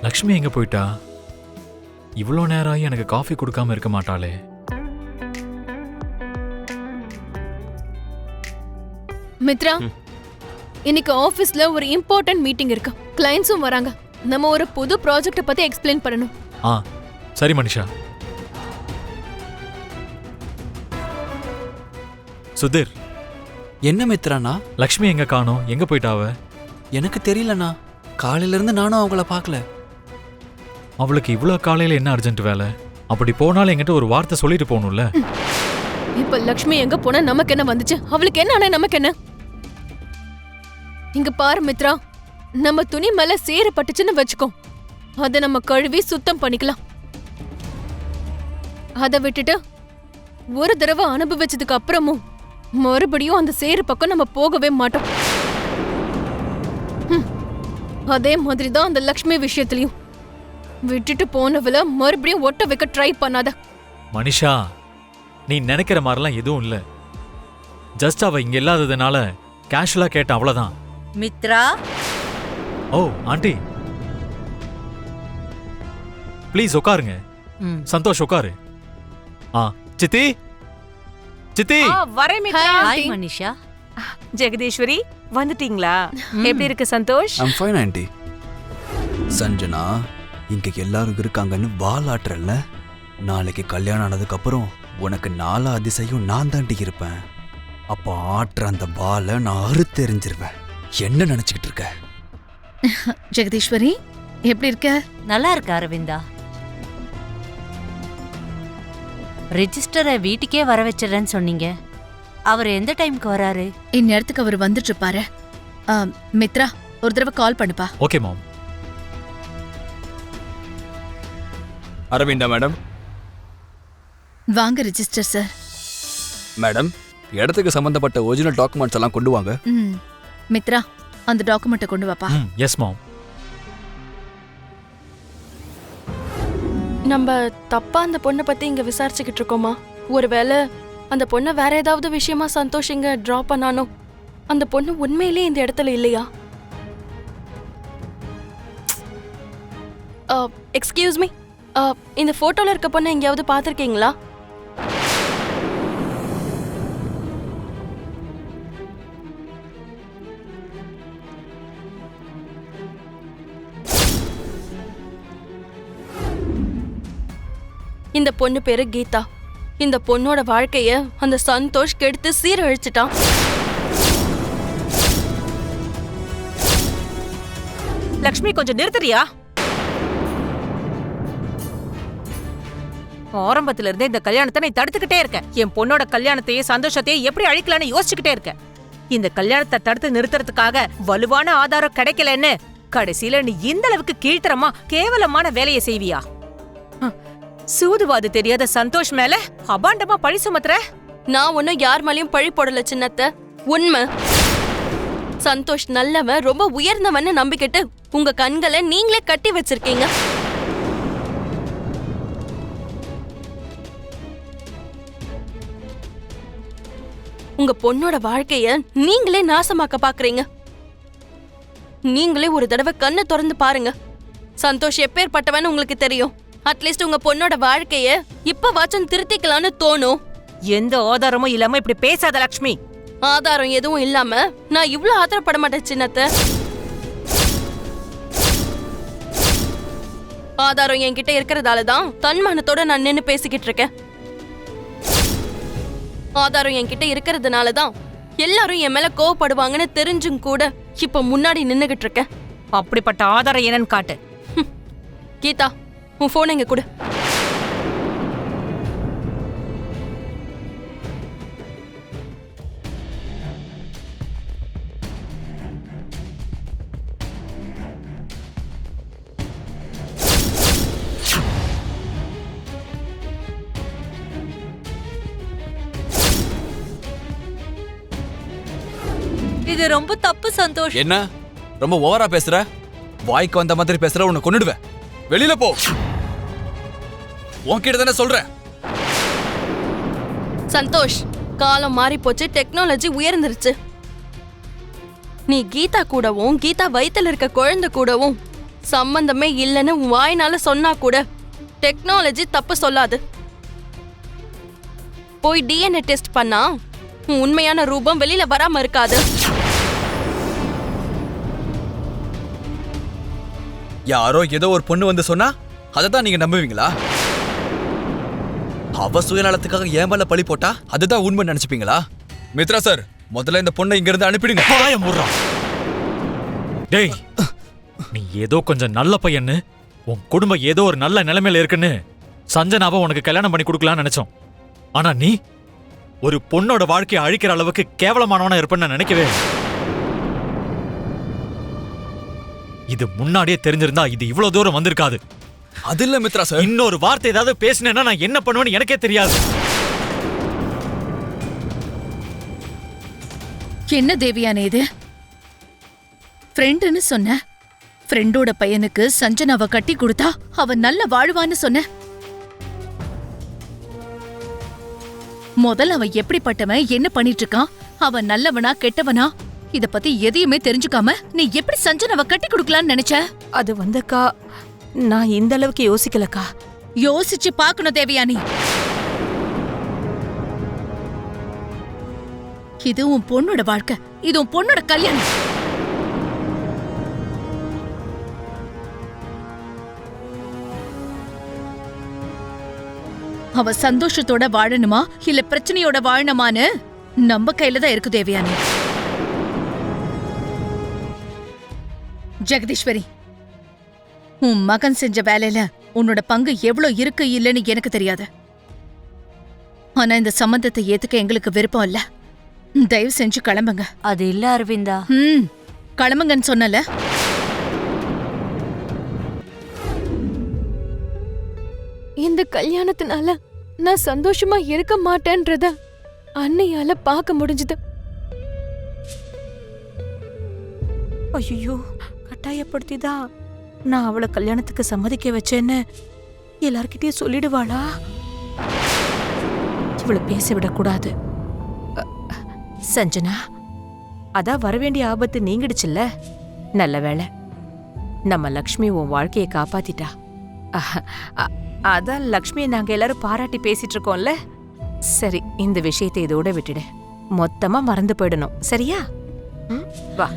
லக்ஷ்மி எங்க போயிட்டா? இவ்வளோ நேரம் ஆகி எனக்கு காஃபி கொடுக்காம இருக்க மாட்டாளே. மித்ரா, இன்னைக்கு ஆபீஸ்ல ஒரு இம்பார்ட்டன்ட் மீட்டிங் இருக்கு. கிளையன்ட்ஸும் வராங்க. நம்ம ஒரு புது ப்ராஜெக்ட் பத்தி எக்ஸ்பிளைன் பண்ணணும். சரி மனிஷா. சுதீர், என்ன மித்ராண்ணா? லக்ஷ்மி எங்க காணோம்? எங்க போயிட்டாவ? எனக்கு தெரியலண்ணா. காலையில இருந்து நானும் அவங்கள பார்க்கல. அவளுக்கு இவ்வளோ காலையில என்ன அர்ஜென்ட் வேலை? அப்படி போனாலும் என்கிட்ட ஒரு வார்த்தை சொல்லிட்டு போகணும்ல. இப்ப லக்ஷ்மி எங்க போனா நமக்கு என்ன வந்துச்சு? அவளுக்கு என்ன ஆனா நமக்கு என்ன? இங்க பாரு மித்ரா, நம்ம துணி மேல சேறு பட்டுச்சுன்னு வச்சுக்கோ, அத நம்ம கழுவி சுத்தம் பண்ணிக்கலாம். அத விட்டுட்டு ஒரு தடவை அனுபவிச்சதுக்கு அப்புறமும் மறுபடியும் அந்த சேறு பக்கம் நம்ம போகவே மாட்டோம். அதே மாதிரிதான் அந்த லக்ஷ்மி விஷயத்திலையும். விட்டுட்டு போனவள மறுபடியும் ஒட்ட வைக்க ட்ரை பண்ணாத. மனிஷா, நீ நினைக்கிற மாதிரிலாம் எதுவும் இல்ல. ஜஸ்ட் அவ இங்க இல்லாததுனால கேஷுவலா கேட்ட, அவ்வளவுதான். மித்ரா. ஓ ஆண்டி, ப்ளீஸ் உட்காருங்க. சந்தோஷ் உட்காரு. சித்தி, சித்தி. வரேன் மித்ரா. ஹாய் மனிஷா. ஜெகதீஸ்வரி வந்துட்டீங்களா? எப்படி இருக்கு Santhosh? I'm fine aunty. Sanjana, இங்க எல்லாரும் இருக்காங்கன்னு வாலாட்டுறல்ல. நாளைக்கு கல்யாணம் ஆனதுக்கு அப்புறம் உனக்கு 4 அதிசயம் நான் தாண்டி இருப்பேன். அப்ப ஆட்டுற அந்த வாலை நான் அறுத்தெறிஞ்சிருவேன். என்ன நினைச்சுக்கிட்டு இருக்க? ஜெகதீஸ்வரி, எப்படி இருக்க? நல்லா இருக்க அரவிந்தா. ரெஜிஸ்டரை வீட்டுக்கே வர வச்சிடறேன்னு சொன்னீங்க. அவர் எந்த டைம்க்கு வராரு? இந்நேரத்துக்கு அவர் வந்துட்டு இருப்பாரு. மித்ரா, ஒரு தடவை கால் பண்ணுப்பா. ஓகே மாம். அரவிந்தா மேடம். வாங்க ரெஜிஸ்டர் சார். மேடம், இடத்துக்கு சம்பந்தப்பட்ட ஒரிஜினல் டாக்குமெண்ட்ஸ் எல்லாம் கொண்டு வாங்க. மித்ரா, அந்த டாக்குமெண்ட்டை கொண்டு வாப்பா. எஸ் மாம். நம்ம தப்பா அந்த பொண்ணை பத்தி இங்க விசாரிச்சுக்கிட்டு இருக்கோமா? ஒருவேளை அந்த பொண்ணை வேற ஏதாவது விஷயமா சந்தோஷ் இங்க டிராப் பண்ணானோ? அந்த பொண்ணு உண்மையிலேயே இந்த இடத்துல இல்லையா? எக்ஸ்கியூஸ் மீ, இந்த போட்டோல இருக்க பொண்ணை எங்கேயாவது பார்த்திருக்கீங்களா? இந்த பொண்ணு பேரு கீதா. இந்த பொண்ணோட வாழ்க்கைய அந்த சந்தோஷ் கெடுத்து சீரழிச்சிட்டான். லக்ஷ்மி, கொஞ்சம் நிறுத்துறியா? ஆரம்பத்துல இருந்தே இந்த கல்யாணத்தை நீ தடுத்துக்கிட்டே இருக்க. என் பொண்ணோட கல்யாணத்தையே சந்தோஷத்தையே எப்படி அழிக்கலான்னு யோசிச்சுக்கிட்டே இருக்க. இந்த கல்யாணத்தை தடுத்து நிறுத்துறதுக்காக வலுவான ஆதாரம் கிடைக்கலன்னு கடைசியில நீ இந்த அளவுக்கு கீழ்த்தரமா கேவலமான வேலையை செய்வியா? சூதுவாது தெரியாத சந்தோஷ் மேல அபாண்டமா பழி சுமத்துற? நான் ஒன்னும் யார் மேலயும் பழி போடல சின்னத்த. உண்மை, சந்தோஷ் நல்லவன், ரொம்ப உயர்ந்தவன்னு நம்பிக்கிட்டு உங்க கண்களை நீங்களே கட்டி வச்சிருக்கீங்க. உங்க பொண்ணோட வாழ்க்கைய நீங்களே நாசமாக்க பாக்குறீங்க. நீங்களே ஒரு தடவை கண்ணை திறந்து பாருங்க. சந்தோஷ் எப்பேற்பட்டவன்னு உங்களுக்கு தெரியும். அட்லீஸ்ட் உங்க பொண்ணோட வாழ்க்கைய இப்ப வாச்சும் திருத்திக்கலாம்னு தோணும். எந்த ஆதாரமும் இல்லாம இப்படி பேசாத லக்ஷ்மி. ஆதாரம் எதுவும் இல்லாம நான் இவ்ளோ ஆத்திரப்பட மாட்டேன் சின்னத்த. ஆதாரம் என்கிட்ட இருக்கிறதாலதான் தன்மானத்தோட நான் நின்னு பேசிக்கிட்டு இருக்கேன். ஆதாரம் என்கிட்ட இருக்கிறதுனாலதான் எல்லாரும் என் மேல கோவப்படுவாங்கன்னு தெரிஞ்சும் கூட இப்ப முன்னாடி நின்னுகிட்டு இருக்கேன். அப்படிப்பட்ட ஆதாரம் என்னன்னு காட்டு. கீதா, உன் போன் எங்க கொடு. இது ரொம்ப தப்பு சந்தோஷ். என்ன ரொம்ப ஓவரா பேசுற? வாய்க்கு வந்த மாதிரி பேசுற, உன்னை கொன்னுடுவேன். வெளியில போ. உன்கிட்ட தானே சொல்றேன். சந்தோஷ், காலம் மாறி போச்சு, டெக்னாலஜி உயர்ந்துருச்சு. நீ கீதா கூடவும் கீதா வயித்துல இருக்க குழந்தை கூடவும் சம்பந்தமே இல்லைன்னு உன் வாய்னால சொன்னா கூட டெக்னாலஜி தப்பு சொல்லாது. போய் டிஎன்ஏ டெஸ்ட் பண்ணா உன் உண்மையான ரூபம் வெளியில வராம இருக்காது. யாரோ ஏதோ ஒரு பொண்ணு வந்து சொன்னா அதை தான் நீங்க நம்புவீங்களா? அவ சுயநலத்துக்காக ஏன் மேல பழி போட்டா அதுதான் உண்மை நினைச்சுப்பீங்களா? மித்ரா சார், முதல்ல இந்த பொண்ணை இங்க இருந்து அனுப்பிடுங்க. வாய மூடுறா. டேய், நீ ஏதோ கொஞ்சம் நல்ல பையன்னு, உன் குடும்பம் ஏதோ ஒரு நல்ல நிலைமையில இருக்குன்னு சஞ்சனாவை உனக்கு கல்யாணம் பண்ணி கொடுக்கலாம்னு நினைச்சோம். ஆனா நீ ஒரு பொண்ணோட வாழ்க்கையை அழிக்கிற அளவுக்கு கேவலமானவனா இருப்பேன்னு நான் நினைக்கவே இல்லை. இது முன்னாடியே தெரிஞ்சிருந்தா இது இவ்வளவு தூரம் வந்திருக்காது. அது இல்ல மித்ரா சார். இன்னொரு வார்த்தை ஏதாவது பேசினேன்னா நான் என்ன பண்ணுவேன்னு எனக்கே தெரியாது. என்ன தேவியானே இது? ஃப்ரெண்டுன்னு சொன்ன, ஃப்ரெண்டோட பையனுக்கு சஞ்சனாவை கட்டி கொடுத்தா அவன் நல்ல வாழ்வான்னு சொன்ன. முதல்ல அவன் எப்படிப்பட்டவன், என்ன பண்ணிட்டு இருக்கான், அவன் நல்லவனா கெட்டவனா, இத பத்தி எதையுமே தெரிஞ்சுக்காம நீ எப்படி சஞ்சனாவை கட்டி கொடுக்கலான்னு நினைச்ச? அது வந்தக்கா, நான் இந்த அளவுக்கு யோசிக்கலக்கா. யோசிச்சு பார்க்கணும் தேவியானி. இது உன் பொண்ணோட வாழ்க்கை, இது உன் பொண்ணோட கல்யாணம். அவ சந்தோஷத்தோட வாழணுமா இல்ல பிரச்சனையோட வாழணுமான்னு நம்ம கையில தான் இருக்கு தேவியானி. ஜெகதீஸ்வரி, உன் மகன் செஞ்ச வேலையில உன்னோட பங்கு எவ்வளவு இருக்கு இல்லைன்னு எனக்கு தெரியாது. ஆனா இந்த சம்பந்தத்தை ஏத்துக்க எங்களுக்கு விருப்பம் இல்ல. தயவு செஞ்சு கிளம்புங்க. அது இல்ல அரவிந்தா. கிளம்புங்கன்னு சொன்னல. இந்த கல்யாணத்தினால நான் சந்தோஷமா இருக்க மாட்டேன்றத அன்னையால பார்க்க முடிஞ்சது. ஐயோ, கட்டாயப்படுத்திதான் நான் அவளை கல்யாணத்துக்கு சம்மதிக்க வச்சேன்னு எல்லார்கிட்டயும் சொல்லிடுவாளா? இவளை பேச விடக்கூடாது. சஞ்சனா, அதான் வரவேண்டிய ஆபத்து நீங்கிடுச்சுல்ல. நல்ல வேளை, நம்ம லக்ஷ்மி உன் வாழ்க்கையை காப்பாத்திட்டா. அதான் லக்ஷ்மியை நாங்க எல்லாரும் பாராட்டி பேசிட்டு இருக்கோம்ல. சரி, இந்த விஷயத்தை இதோட விட்டுடு. மொத்தமா மறந்து போயிடணும், சரியா? வா.